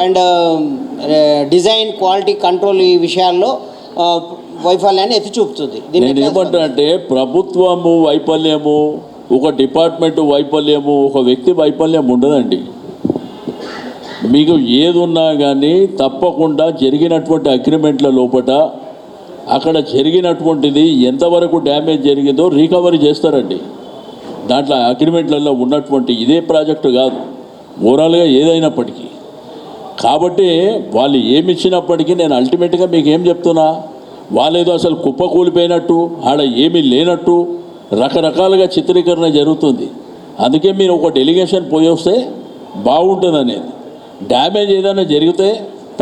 And design quality control ఈ విషయాల్లో వైఫల్యాన్ని ఎత్తి చూపుతుంది. నేను ఏమంటా అంటే ప్రభుత్వము వైఫల్యము, ఒక డిపార్ట్మెంట్ వైఫల్యము, ఒక వ్యక్తి వైఫల్యం ఉండదండి. మీకు ఏది ఉన్నా కానీ తప్పకుండా జరిగినటువంటి అగ్రిమెంట్ల లోపల అక్కడ జరిగినటువంటిది ఎంతవరకు డ్యామేజ్ జరిగిందో రికవరీ చేస్తారండి. దాంట్లో అగ్రిమెంట్లలో ఉన్నటువంటి ఇదే ప్రాజెక్టు కాదు, ఓవరాల్గా ఏదైనప్పటికీ. కాబట్టి వాళ్ళు ఏమి ఇచ్చినప్పటికీ నేను అల్టిమేట్గా మీకు ఏం చెప్తున్నా, వాళ్ళేదో అసలు కుప్ప కూలిపోయినట్టు, ఆడ ఏమీ లేనట్టు రకరకాలుగా చిత్రీకరణ జరుగుతుంది. అందుకే మీరు ఒక డెలిగేషన్ పోయి వస్తే బాగుంటుంది అనేది. డ్యామేజ్ ఏదైనా జరిగితే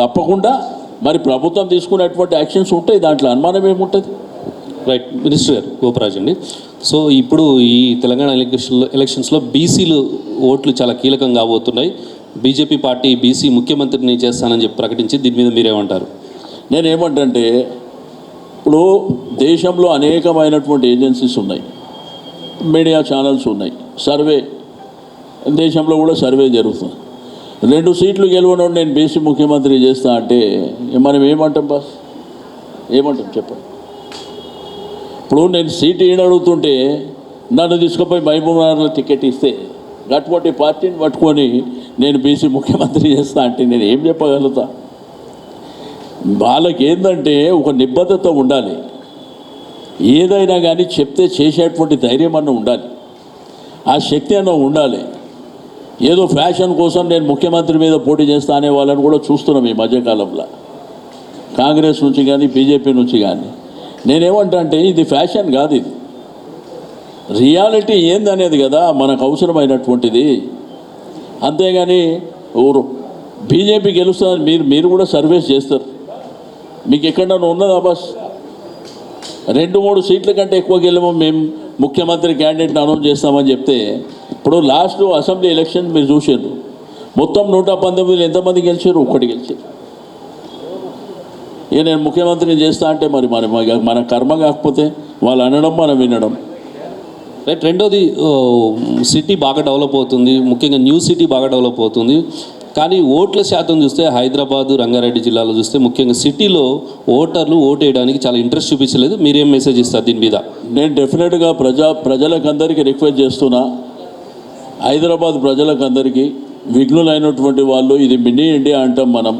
తప్పకుండా మరి ప్రభుత్వం తీసుకునేటువంటి యాక్షన్స్ ఉంటాయి, దాంట్లో అనుమానం ఏముంటుంది. రైట్. మినిస్టర్ గారు గోపరాజ్ అండి. సో ఇప్పుడు ఈ తెలంగాణ ఎలక్షన్స్లో బీసీలు ఓట్లు చాలా కీలకం కాబోతున్నాయి. బీజేపీ పార్టీ బీసీ ముఖ్యమంత్రిని చేస్తానని చెప్పి ప్రకటించి దీని మీద మీరేమంటారు? నేనేమంటే ఇప్పుడు దేశంలో అనేకమైనటువంటి ఏజెన్సీస్ ఉన్నాయి, మీడియా ఛానల్స్ ఉన్నాయి, సర్వే దేశంలో కూడా సర్వే జరుగుతుంది. 2 సీట్లు గెలవడం నేను బీసీ ముఖ్యమంత్రి చేస్తా అంటే మనం ఏమంటాం బాస్, ఏమంటాం చెప్పండి. ఇప్పుడు నేను సీటు అడుగుతుంటే నన్ను తీసుకుపోయి మహబూబ్నగర్లో టికెట్ ఇస్తే అటువంటి పార్టీని పట్టుకొని నేను బీసీ ముఖ్యమంత్రి చేస్తా అంటే నేను ఏం చెప్పగలుగుతా. వాళ్ళకి ఏంటంటే ఒక నిబద్ధత ఉండాలి, ఏదైనా కానీ చెప్తే చేసేటువంటి ధైర్యం అన్న ఉండాలి, ఆ శక్తి అన్న ఉండాలి. ఏదో ఫ్యాషన్ కోసం నేను ముఖ్యమంత్రి మీద పోటీ చేస్తా అనే వాళ్ళని కూడా చూస్తున్నాం ఈ మధ్యకాలంలో, కాంగ్రెస్ నుంచి కానీ బీజేపీ నుంచి కానీ. నేనేమంటా అంటే ఇది ఫ్యాషన్ కాదు, ఇది రియాలిటీ ఏందనేది కదా మనకు అవసరమైనటువంటిది. అంతేగాని ఊరు బీజేపీ గెలుస్తుందని మీరు కూడా సర్వేస్ చేస్తారు, మీకు ఎక్కడన్నా ఉన్నదా బస్ 2-3 సీట్ల కంటే ఎక్కువ గెలము మేము ముఖ్యమంత్రి క్యాండిడేట్ని అనౌన్స్ చేస్తామని చెప్తే, ఇప్పుడు లాస్ట్ అసెంబ్లీ ఎలక్షన్ మీరు చూసారు, మొత్తం 119 ఎంతమంది గెలిచారు? 1 గెలిచారు. ఇక నేను ముఖ్యమంత్రిని చేస్తా అంటే మరి మన కర్మ కాకపోతే వాళ్ళు అనడం మనం వినడం. రైట్. రెండోది, సిటీ బాగా డెవలప్ అవుతుంది, ముఖ్యంగా న్యూ సిటీ బాగా డెవలప్ అవుతుంది. కానీ ఓట్ల శాతం చూస్తే హైదరాబాదు, రంగారెడ్డి జిల్లాలో చూస్తే ముఖ్యంగా సిటీలో ఓటర్లు ఓటు వేయడానికి చాలా ఇంట్రెస్ట్ చూపించలేదు. మీరేం మెసేజ్ ఇస్తారు దీని మీద? నేను డెఫినెట్గా ప్రజలకందరికీ రిక్వెస్ట్ చేస్తున్నా, హైదరాబాద్ ప్రజలకందరికీ విఘ్నులైనటువంటి వాళ్ళు, ఇది మినీ ఇండియా అంటాం మనం.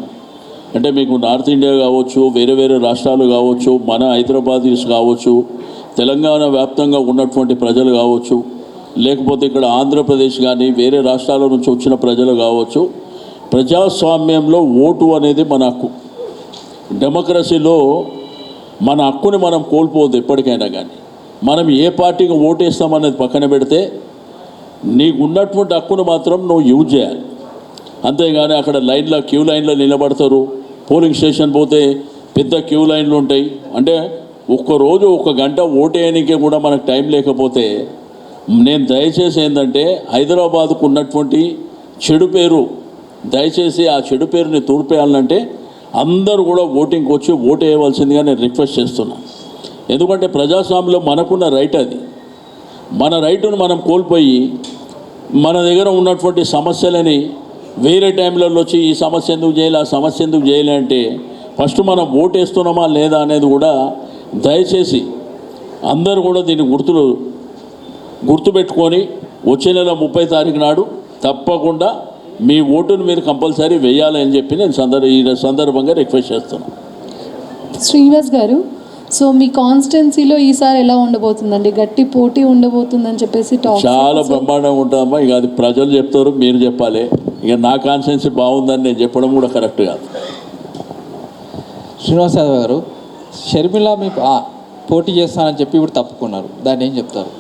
అంటే మీకు నార్త్ ఇండియా కావచ్చు, వేరే వేరే రాష్ట్రాలు కావచ్చు, మన హైదరాబాదీస్ కావచ్చు, తెలంగాణ వ్యాప్తంగా ఉన్నటువంటి ప్రజలు కావచ్చు, లేకపోతే ఇక్కడ ఆంధ్రప్రదేశ్ కానీ వేరే రాష్ట్రాల నుంచి వచ్చిన ప్రజలు కావచ్చు, ప్రజాస్వామ్యంలో ఓటు అనేది మన హక్కు. డెమోక్రసీలో మన హక్కుని మనం కోల్పోవద్దు ఎప్పటికైనా కానీ. మనం ఏ పార్టీకి ఓటేస్తామనేది పక్కన పెడితే నీకు ఉన్నటువంటి హక్కును మాత్రం నువ్వు యూజ్ చేయాలి. అంతేగాని అక్కడ క్యూ లైన్లో నిలబడతారు, పోలింగ్ స్టేషన్ పోతే పెద్ద క్యూ లైన్లు ఉంటాయి. అంటే ఒక్కరోజు 1 గంట ఓటేయడానికి కూడా మనకు టైం లేకపోతే, నేను దయచేసి ఏంటంటే హైదరాబాద్కు ఉన్నటువంటి చెడు పేరు, దయచేసి ఆ చెడు పేరుని తూర్పేయాలంటే అందరూ కూడా ఓటింగ్కి వచ్చి ఓటు వేయవలసిందిగా నేను రిక్వెస్ట్ చేస్తున్నాను. ఎందుకంటే ప్రజాస్వామ్యంలో మనకున్న రైట్ అది. మన రైటును మనం కోల్పోయి మన దగ్గర ఉన్నటువంటి సమస్యలని వేరే టైంలలో వచ్చి ఈ సమస్య ఎందుకు చేయాలి, ఆ సమస్య ఎందుకు చేయాలి అంటే ఫస్ట్ మనం ఓటు వేస్తున్నామా లేదా అనేది కూడా దయచేసి అందరూ కూడా దీన్ని గుర్తుపెట్టుకొని వచ్చే నెల 30 తారీఖు నాడు తప్పకుండా మీ ఓటును మీరు కంపల్సరీ వేయాలని చెప్పి నేను ఈ సందర్భంగా రిక్వెస్ట్ చేస్తున్నాను. శ్రీనివాస్ గారు, సో మీ కాన్స్టిట్యున్సీలో ఈసారి ఎలా ఉండబోతుందండి? గట్టి పోటీ ఉండబోతుందని చెప్పేసి చాలా బ్రహ్మాండంగా ఉంటుందమ్మా. ఇక అది ప్రజలు చెప్తారు, మీరు చెప్పాలి. ఇక నా కాన్స్టిట్యున్సీ బాగుందని నేను చెప్పడం కూడా కరెక్ట్ కాదు. శ్రీనివాస్ యాదవ్ గారు, షర్మిల మీ పోటీ చేస్తానని చెప్పి ఇప్పుడు తప్పుకున్నారు, దాన్ని ఏం చెప్తారు?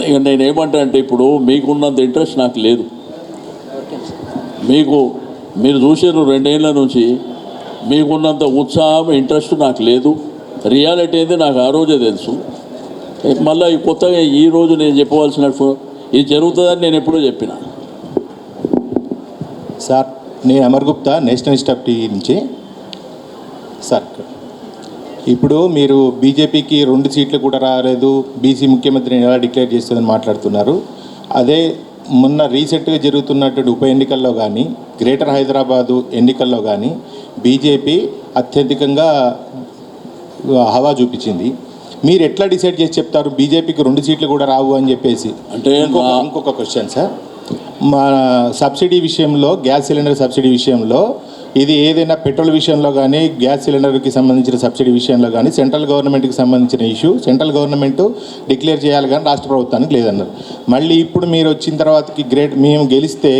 ఇక నేను ఏమంటా అంటే ఇప్పుడు మీకున్నంత ఇంట్రెస్ట్ నాకు లేదు. మీరు చూసారు 2 ఏళ్ళ నుంచి మీకున్నంత ఉత్సాహం, ఇంట్రెస్ట్ నాకు లేదు. రియాలిటీ అయితే నాకు ఆ రోజే తెలుసు. మళ్ళీ కొత్తగా ఈరోజు నేను చెప్పవలసినట్టు ఇది జరుగుతుందని నేను ఎప్పుడూ చెప్పిన. సార్, నేను Amar Gupta, national staff TV నుంచి. సార్, ఇప్పుడు మీరు బీజేపీకి 2 సీట్లు కూడా రాలేదు, బీసీ ముఖ్యమంత్రిని ఎలా డిక్లేర్ చేస్తుందని మాట్లాడుతున్నారు. అదే మొన్న రీసెంట్గా జరుగుతున్నటువంటి ఉప ఎన్నికల్లో కానీ గ్రేటర్ హైదరాబాదు ఎన్నికల్లో కానీ బీజేపీ అత్యధికంగా హవా చూపించింది. మీరు ఎట్లా డిసైడ్ చేసి చెప్తారు బీజేపీకి 2 సీట్లు కూడా రావు అని చెప్పేసి? అంటే ఇంకొక క్వశ్చన్ సార్, మా సబ్సిడీ విషయంలో, గ్యాస్ సిలిండర్ సబ్సిడీ విషయంలో, ఇది ఏదైనా పెట్రోల్ విషయంలో కానీ గ్యాస్ సిలిండర్కి సంబంధించిన సబ్సిడీ విషయంలో కానీ సెంట్రల్ గవర్నమెంట్కి సంబంధించిన ఇష్యూ, సెంట్రల్ గవర్నమెంట్ డిక్లేర్ చేయాలి కానీ రాష్ట్ర ప్రభుత్వానికి లేదన్నారు. మళ్ళీ ఇప్పుడు మీరు వచ్చిన తర్వాతకి మేము గెలిస్తే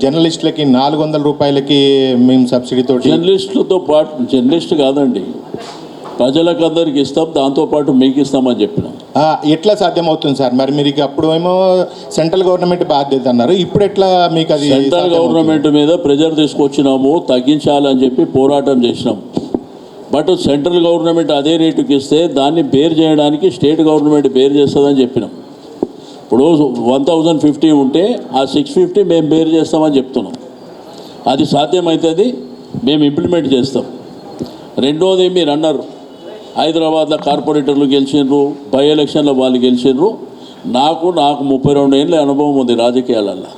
జర్నలిస్టులకి 400 రూపాయలకి మేము సబ్సిడీతో. జర్నలిస్టులతో పాటు, జర్నలిస్ట్ కాదండి, ప్రజలకు అందరికి ఇస్తాం, దాంతోపాటు మీకు ఇస్తామని చెప్పినాం. ఎట్లా సాధ్యమవుతుంది సార్? మరి మీరు అప్పుడు ఏమో సెంట్రల్ గవర్నమెంట్ బాధ్యత అన్నారు, ఇప్పుడు ఎట్లా మీకు అది? సెంట్రల్ గవర్నమెంట్ మీద ప్రెజర్ తీసుకొచ్చినాము, తగ్గించాలని చెప్పి పోరాటం చేసినాం. బట్ సెంట్రల్ గవర్నమెంట్ అదే రేటుకి ఇస్తే దాన్ని బేర్ చేయడానికి స్టేట్ గవర్నమెంట్ బేర్ చేస్తుందని చెప్పినాం. ఇప్పుడు 1050 ఉంటే ఆ 650 మేము బేర్ చేస్తామని చెప్తున్నాం. అది సాధ్యమవుతుంది, మేము ఇంప్లిమెంట్ చేస్తాం. రెండోది మీరు అన్నారు, హైదరాబాద్లో కార్పొరేటర్లు గెలిచిండ్రు, బై ఎలక్షన్లో వాళ్ళు గెలిచిండ్రు. నాకు 32 ఏళ్ళ అనుభవం ఉంది రాజకీయాలలో.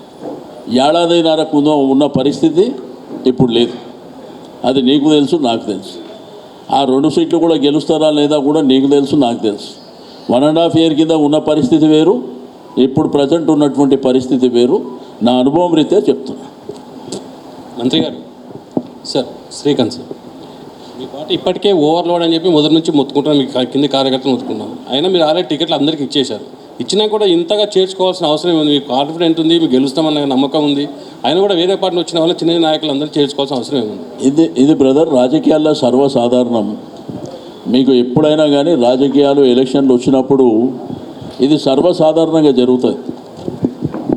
ఏడాదిన్నరకు ఉన్న పరిస్థితి ఇప్పుడు లేదు. అది నీకు తెలుసు, నాకు తెలుసు. ఆ 2 సీట్లు కూడా గెలుస్తారా లేదా కూడా నీకు తెలుసు, నాకు తెలుసు. 1.5 year కింద ఉన్న పరిస్థితి వేరు, ఇప్పుడు ప్రజెంట్ ఉన్నటువంటి పరిస్థితి వేరు. నా అనుభవం రీత్యా చెప్తున్నా. మంత్రి గారు, సార్ శ్రీకాంత్ సార్, మీ పార్టీ ఇప్పటికే ఓవర్లోడ్ అని చెప్పి మొదటి నుంచి మొత్తుకుంటున్నాం, మీకు కింద కార్యకర్తలు మొత్తుకున్నాం. అయినా మీరు ఆల్రెడీ టికెట్లు అందరికీ ఇచ్చేశారు. ఇచ్చినా కూడా ఇంతగా చేర్చుకోవాల్సిన అవసరం ఉంది. మీకు కాన్ఫిడెంట్ ఉంది, మీకు గెలుస్తామన్న నమ్మకం ఉంది. అయినా కూడా వేరే పార్టీ వచ్చిన వల్ల చిన్న నాయకులు అందరూ చేర్చుకోవాల్సిన అవసరం ఏముంది? ఇది బ్రదర్, రాజకీయాల్లో సర్వసాధారణం. మీకు ఎప్పుడైనా కానీ రాజకీయాలు ఎలక్షన్లు వచ్చినప్పుడు ఇది సర్వసాధారణంగా జరుగుతుంది.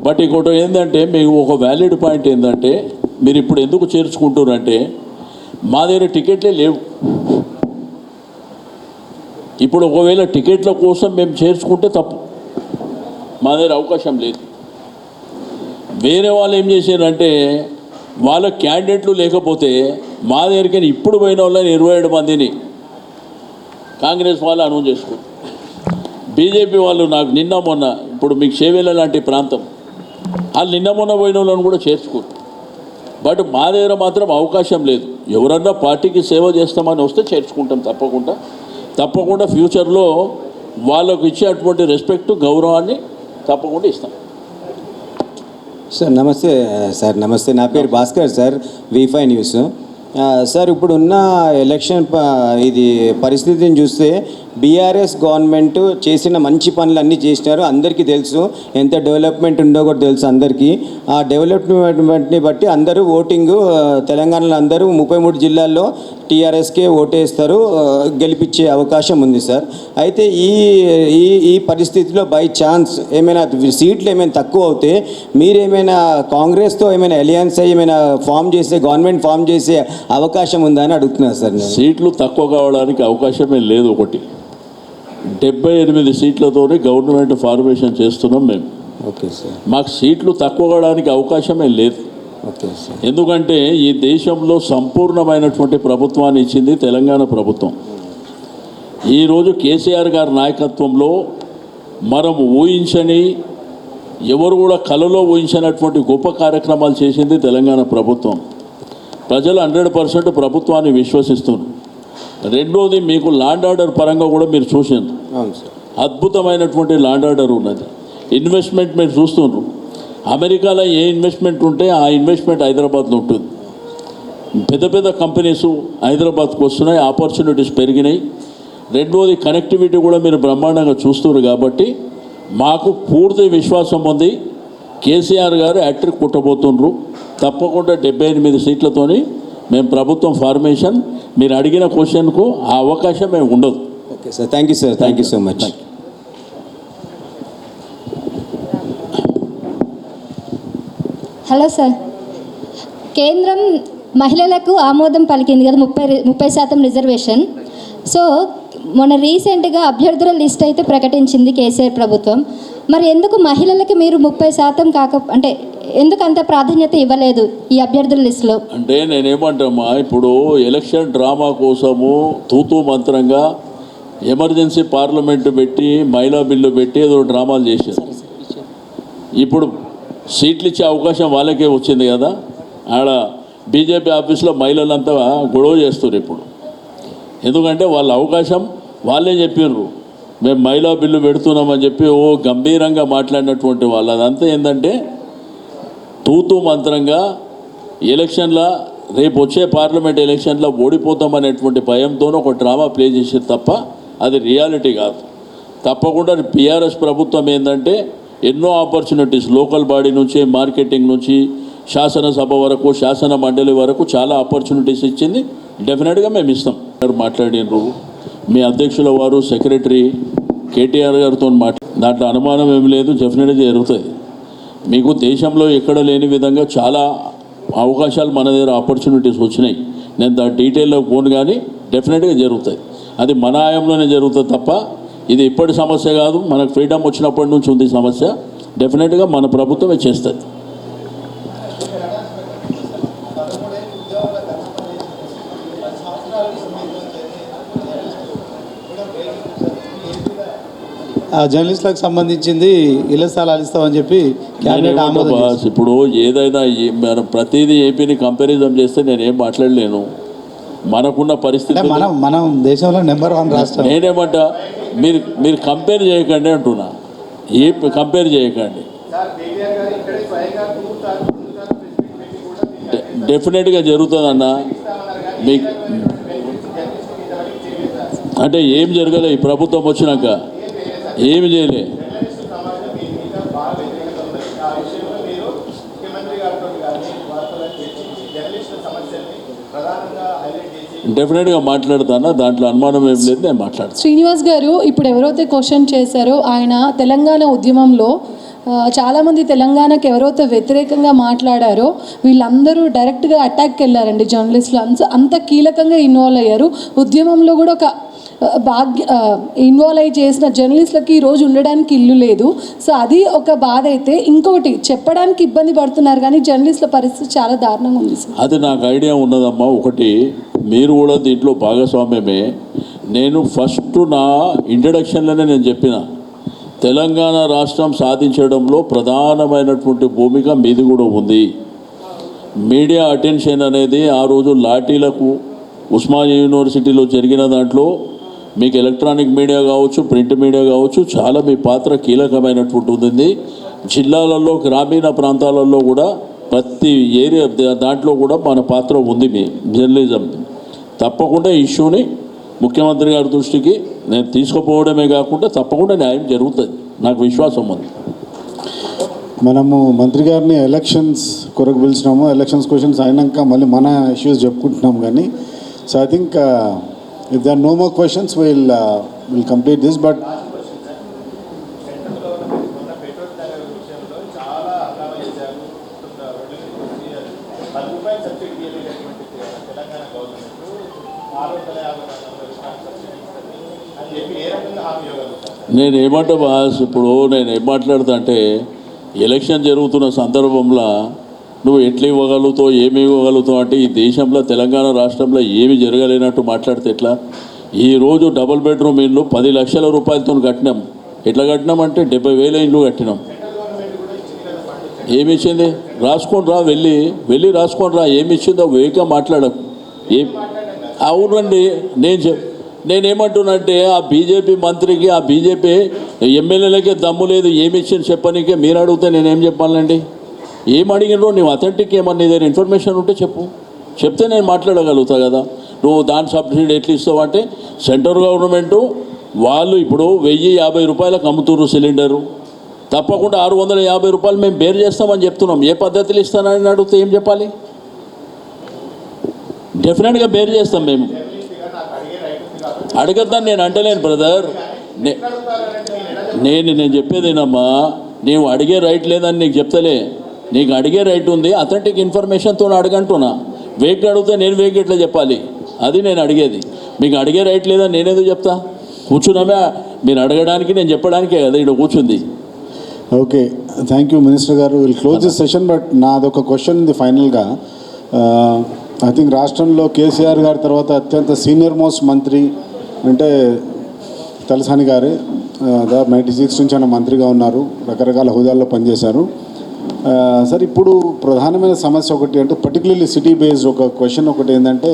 బట్ ఇంకోటి ఏంటంటే, మీకు ఒక వ్యాలిడ్ పాయింట్ ఏంటంటే, మీరు ఇప్పుడు ఎందుకు చేర్చుకుంటున్నారంటే, మా దగ్గర టికెట్లే లేవు. ఇప్పుడు ఒకవేళ టికెట్ల కోసం మేము చేర్చుకుంటే తప్పు, మా దగ్గర అవకాశం లేదు. వేరే వాళ్ళు ఏం చేశారంటే, వాళ్ళ క్యాండిడేట్లు లేకపోతే మా దగ్గరికి ఇప్పుడు పోయిన వాళ్ళని 27 మందిని కాంగ్రెస్ వాళ్ళు అనౌన్స్ చేసుకుంటారు. బీజేపీ వాళ్ళు నాకు నిన్న మొన్న, ఇప్పుడు మీకు చేవేళ్ళ లాంటి ప్రాంతం, వాళ్ళు నిన్న మొన్న పోయిన వాళ్ళని కూడా చేర్చుకోరు. బట్ మా దగ్గర మాత్రం అవకాశం లేదు. ఎవరన్నా పార్టీకి సేవ చేస్తామని వస్తే చేర్చుకుంటాం తప్పకుండా ఫ్యూచర్లో వాళ్ళకు ఇచ్చేటువంటి రెస్పెక్ట్, గౌరవాన్ని తప్పకుండా ఇస్తాం. సార్ నమస్తే. సార్ నమస్తే, నా పేరు Bhaskar sir, V5 news. Sir ఇప్పుడున్న ఎలక్షన్ ఇది పరిస్థితిని చూస్తే బీఆర్ఎస్ గవర్నమెంట్ చేసిన మంచి పనులు అన్నీ చేసినారు, అందరికీ తెలుసు. ఎంత డెవలప్మెంట్ ఉందో కూడా తెలుసు అందరికీ. ఆ డెవలప్మెంట్ని బట్టి అందరూ ఓటింగు, తెలంగాణలో అందరూ 33 జిల్లాల్లో టీఆర్ఎస్కే ఓటేస్తారు, గెలిపించే అవకాశం ఉంది సార్. అయితే ఈ పరిస్థితిలో బై ఛాన్స్ ఏమైనా సీట్లు ఏమైనా తక్కువ అవుతే మీరేమైనా కాంగ్రెస్తో ఏమైనా అలయన్స్ అయ్యి ఏమైనా గవర్నమెంట్ ఫామ్ చేసే అవకాశం ఉందా అని అడుగుతున్నారు సార్. సీట్లు తక్కువ కావడానికి అవకాశమే లేదు. ఒకటి 78 సీట్లతోనే గవర్నమెంట్ ఫార్మేషన్ చేస్తున్నాం మేము. Okay sir. మాకు సీట్లు తక్కువ కావడానికి అవకాశమే లేదు. Okay sir. ఎందుకంటే ఈ దేశంలో సంపూర్ణమైనటువంటి ప్రభుత్వాన్ని ఇచ్చింది తెలంగాణ ప్రభుత్వం. ఈరోజు కేసీఆర్ గారి నాయకత్వంలో మనం ఊహించని, ఎవరు కూడా కలలో ఊహించినటువంటి గొప్ప కార్యక్రమాలు చేసింది తెలంగాణ ప్రభుత్వం. ప్రజలు 100% ప్రభుత్వాన్ని విశ్వసిస్తున్నారు. రెండోది, మీకు ల్యాండ్ ఆర్డర్ పరంగా కూడా మీరు చూసారు, అద్భుతమైనటువంటి ల్యాండ్ ఆర్డర్ ఉన్నది. ఇన్వెస్ట్మెంట్ మీరు చూస్తున్నారు. అమెరికాలో ఏ ఇన్వెస్ట్మెంట్ ఉంటే ఆ ఇన్వెస్ట్మెంట్ హైదరాబాద్లో ఉంటుంది. పెద్ద పెద్ద కంపెనీస్ హైదరాబాద్కు వస్తున్నాయి, ఆపర్చునిటీస్ పెరిగినాయి. రెండోది, కనెక్టివిటీ కూడా మీరు బ్రహ్మాండంగా చూస్తున్నారు. కాబట్టి మాకు పూర్తి విశ్వాసం ఉంది, కేసీఆర్ గారు హ్యాట్రిక్ పుట్టబోతుండ్రు. తప్పకుండా 78 సీట్లతోని మేము ప్రభుత్వం ఫార్మేషన్. మీరు అడిగిన క్వశ్చన్కు ఆ అవకాశం మేము ఉండదు. Okay sir, thank you sir, thank you so much. Hello sir, కేంద్రం మహిళలకు ఆమోదం పలికింది కదా, 30% రిజర్వేషన్. సో మొన్న రీసెంట్గా అభ్యర్థుల లిస్ట్ అయితే ప్రకటించింది కేసీఆర్ ప్రభుత్వం. మరి ఎందుకు మహిళలకి మీరు 30% అంటే ఎందుకు అంత ప్రాధాన్యత ఇవ్వలేదు ఈ అభ్యర్థుల లిస్టులో? అంటే నేనేమంటామా, ఇప్పుడు ఎలక్షన్ డ్రామా కోసము తూతూ మంత్రంగా ఎమర్జెన్సీ పార్లమెంటు పెట్టి, మహిళా బిల్లు పెట్టి ఏదో డ్రామాలు చేశారు. ఇప్పుడు సీట్లు ఇచ్చే అవకాశం వాళ్ళకే వచ్చింది కదా. ఆడ బీజేపీ ఆఫీస్లో మహిళలంతా గొడవ చేస్తారు ఇప్పుడు. ఎందుకంటే వాళ్ళ అవకాశం వాళ్ళే చెప్పిర్రు, మేము మహిళా బిల్లు పెడుతున్నామని చెప్పి గంభీరంగా మాట్లాడినటువంటి వాళ్ళు. అదంతా ఏంటంటే తూతూ మంత్రంగా ఎలక్షన్ల రేపు వచ్చే పార్లమెంట్ ఎలక్షన్లో ఓడిపోతామనేటువంటి భయంతో ఒక డ్రామా ప్లే చేసేది తప్ప అది రియాలిటీ కాదు. తప్పకుండా బీఆర్ఎస్ ప్రభుత్వం ఏంటంటే ఎన్నో ఆపర్చునిటీస్ లోకల్ బాడీ నుంచి, మార్కెటింగ్ నుంచి, శాసనసభ వరకు, శాసన మండలి వరకు చాలా ఆపర్చునిటీస్ ఇచ్చింది. డెఫినెట్గా మేము ఇస్తాం. మాట్లాడినరు మీ అధ్యక్షుల వారు, సెక్రటరీ కేటీఆర్ గారితో దాంట్లో అనుమానం ఏమి లేదు, డెఫినెట్గా జరుగుతుంది. మీకు దేశంలో ఎక్కడ లేని విధంగా చాలా అవకాశాలు మన దగ్గర ఆపర్చునిటీస్ వచ్చినాయి. నేను దాని డీటెయిల్లో పోను, కానీ డెఫినెట్గా జరుగుతుంది. అది మన ఆయంలోనే జరుగుతుంది తప్ప ఇది ఇప్పటి సమస్య కాదు. మనకు ఫ్రీడమ్ వచ్చినప్పటి నుంచి ఉంది సమస్య. డెఫినెట్గా మన ప్రభుత్వమే చేస్తుంది. జర్నలిస్టులకు సంబంధించింది ఇళ్ల స్థలాలు ఇస్తామని చెప్పి క్యాబినెట్ ఆమోదం చేసింది. ఇప్పుడు ఏదైనా మనం ప్రతిదీ ఏపీని కంపారిజన్ చేస్తే నేనేం మాట్లాడలేను. మనకున్న పరిస్థితి మనం దేశంలో నెంబర్ 1 రాష్ట్రం. నేనేమంటా, మీరు కంపేర్ చేయకండి అంటున్నా. కంపేర్ చేయకండి. డెఫినెట్గా జరుగుతుందన్న. మీకు అంటే ఏం జరగలే ఈ ప్రభుత్వం వచ్చినాక, ఏమి చేయలే. డెఫినెట్గా మాట్లాడతానా, దాంట్లో అనుమానం ఏం లేదు, నేను మాట్లాడతాను. శ్రీనివాస్ గారు, ఇప్పుడు ఎవరైతే క్వశ్చన్ చేశారో ఆయన తెలంగాణ ఉద్యమంలో చాలామంది తెలంగాణకు ఎవరైతే వ్యతిరేకంగా మాట్లాడారో వీళ్ళందరూ డైరెక్ట్గా అటాక్కి వెళ్ళారండి. జర్నలిస్టులు అంత కీలకంగా ఇన్వాల్వ్ అయ్యారు. ఉద్యమంలో కూడా ఒక ఇన్వాల్వ్ అయ్యి చేసిన జర్నలిస్టులకి ఈరోజు ఉండడానికి ఇల్లు లేదు. సో అది ఒక బాధ అయితే, ఇంకొకటి చెప్పడానికి ఇబ్బంది పడుతున్నారు కానీ జర్నలిస్టుల పరిస్థితి చాలా దారుణంగా ఉంది సార్. అది నాకు ఐడియా ఉన్నదమ్మా. ఒకటి మీరు కూడా దీంట్లో భాగస్వామ్యమే. నేను ఫస్ట్ నా ఇంట్రడక్షన్లోనే నేను చెప్పిన, తెలంగాణ రాష్ట్రం సాధించడంలో ప్రధానమైనటువంటి భూమిక మీది కూడా ఉంది. మీడియా అటెన్షన్ అనేది ఆ రోజు లాఠీలకు ఉస్మానియా యూనివర్సిటీలో జరిగిన దాంట్లో మీకు ఎలక్ట్రానిక్ మీడియా కావచ్చు, ప్రింట్ మీడియా కావచ్చు, చాలా మీ పాత్ర కీలకమైనటువంటి ఉంది. జిల్లాలలో, గ్రామీణ ప్రాంతాలలో కూడా ప్రతి ఏరియా దాంట్లో కూడా మన పాత్ర ఉంది. మీ జర్నలిజం తప్పకుండా ఇష్యూని ముఖ్యమంత్రి గారి దృష్టికి నేను తీసుకుపోవడమే కాకుండా తప్పకుండా న్యాయం జరుగుతుంది, నాకు విశ్వాసం ఉంది. మనము మంత్రి గారిని ఎలక్షన్స్ కొరకు పిలిచినాము. ఎలక్షన్స్ క్వశ్చన్స్ అయినాక మళ్ళీ మన ఇష్యూస్ చెప్పుకుంటున్నాం కానీ, so I think if there no more questions will complete this. But నేను ఏమంటా బాస్, ఇప్పుడు నేను ఏం మాట్లాడుతా అంటే, ఎలక్షన్ జరుగుతున్న సందర్భంలో నువ్వు ఎట్లా ఇవ్వగలుగుతావు, ఏమి ఇవ్వగలుగుతావు అంటే, ఈ దేశంలో తెలంగాణ రాష్ట్రంలో ఏమి జరగలేనట్టు మాట్లాడితే ఎట్లా? ఈరోజు డబుల్ బెడ్రూమ్ ఇల్లు 10 లక్షల రూపాయలతో కట్టినాం. ఎట్లా కట్టినామంటే 70,000 ఇల్లు కట్టినాం. ఏమి ఇచ్చింది రాసుకోండి రా, వెళ్ళి రాసుకోండి రా, ఏమి ఇచ్చిందో వేగంగా మాట్లాడకు. అవునండి, నేనేమంటున్నంటే ఆ బీజేపీ మంత్రికి, ఆ బీజేపీ ఎమ్మెల్యేలకే దమ్ము లేదు ఏమి ఇచ్చింది చెప్పనీకే. మీరు అడిగితే నేనేం చెప్పాలండి? ఏం అడిగినో నువ్వు అథెంటిక్ ఏమన్నా నీ దగ్గర ఇన్ఫర్మేషన్ ఉంటే చెప్తే నేను మాట్లాడగలుగుతా కదా. నువ్వు దాని సబ్సిడీ ఎట్లా ఇస్తావు అంటే, సెంట్రల్ గవర్నమెంటు వాళ్ళు ఇప్పుడు 1,050 రూపాయలకు అమ్ముతున్నారు సిలిండరు. తప్పకుండా 650 రూపాయలు మేము బేర్ చేస్తామని చెప్తున్నాం. ఏ పద్ధతిలో ఇస్తానని అడిగితే ఏం చెప్పాలి? డెఫినెట్గా బేర్ చేస్తాం మేము. అడగద్దని నేను అంటలేను బ్రదర్. నేను చెప్పేదేనమ్మా, నీవు అడిగే రైట్ లేదని నీకు చెప్తలే. నీకు అడిగే రైట్ ఉంది, అథెంటిక్ ఇన్ఫర్మేషన్తో అడగంటున్నా. వేగ్ అడిగితే నేను వేగ్ ఎట్లా చెప్పాలి? అది నేను అడిగేది. మీకు అడిగే రైట్ లేదని నేనేదో చెప్తా? కూర్చున్నామే, మీరు అడగడానికి నేను చెప్పడానికే కదా ఇక్కడ కూర్చుంది. ఓకే, థ్యాంక్ యూ మినిస్టర్ గారు. Will close this session. But నాదొక క్వశ్చన్ ఉంది ఫైనల్గా. ఐ థింక్ రాష్ట్రంలో కేసీఆర్ గారి తర్వాత అత్యంత సీనియర్ మోస్ట్ మంత్రి అంటే తలసాని గారే. దాదాపు 96 నుంచి ఆయన మంత్రిగా ఉన్నారు, రకరకాల హోదాల్లో పనిచేశారు. సార్ ఇప్పుడు ప్రధానమైన సమస్య ఒకటి అంటే పర్టికులర్లీ సిటీ బేస్డ్ ఒక క్వశ్చన్ ఒకటి ఏంటంటే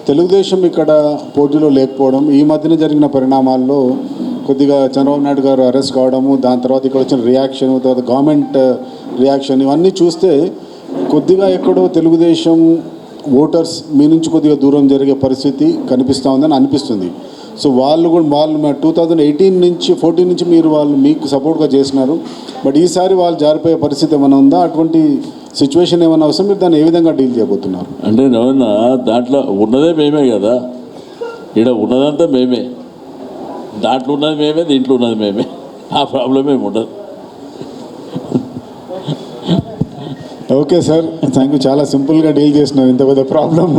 తెలుగుదేశం ఇక్కడ పోటీలో లేకపోవడం, ఈ మధ్యన జరిగిన పరిణామాల్లో కొద్దిగా చంద్రబాబు నాయుడు గారు అరెస్ట్ కావడము, దాని తర్వాత ఇక్కడ వచ్చిన రియాక్షన్, తర్వాత గవర్నమెంట్ రియాక్షన్, ఇవన్నీ చూస్తే కొద్దిగా ఎక్కడో తెలుగుదేశం ఓటర్స్ మీ నుంచి కొద్దిగా దూరం జరిగే పరిస్థితి కనిపిస్తూ ఉందని అనిపిస్తుంది. సో వాళ్ళు 2018 నుంచి 14 నుంచి మీరు వాళ్ళు మీకు సపోర్ట్గా చేసినారు, బట్ ఈసారి వాళ్ళు జారిపోయే పరిస్థితి ఏమైనా ఉందా? అటువంటి సిచ్యువేషన్ ఏమైనా వస్తే మీరు దాన్ని ఏ విధంగా డీల్ చేయబోతున్నారు? అంటే ఏమన్నా దాంట్లో ఉన్నదే మేమే కదా, ఇక్కడ ఉన్నదంతా మేమే, దాంట్లో ఉన్నది మేమే, దీంట్లో ఉన్నది మేమే, ఆ ప్రాబ్లం ఏమి ఉండదు. Okay sir, thank you. చాలా సింపుల్గా డీల్ చేసినారు ఇంత పెద్ద ప్రాబ్లమ్.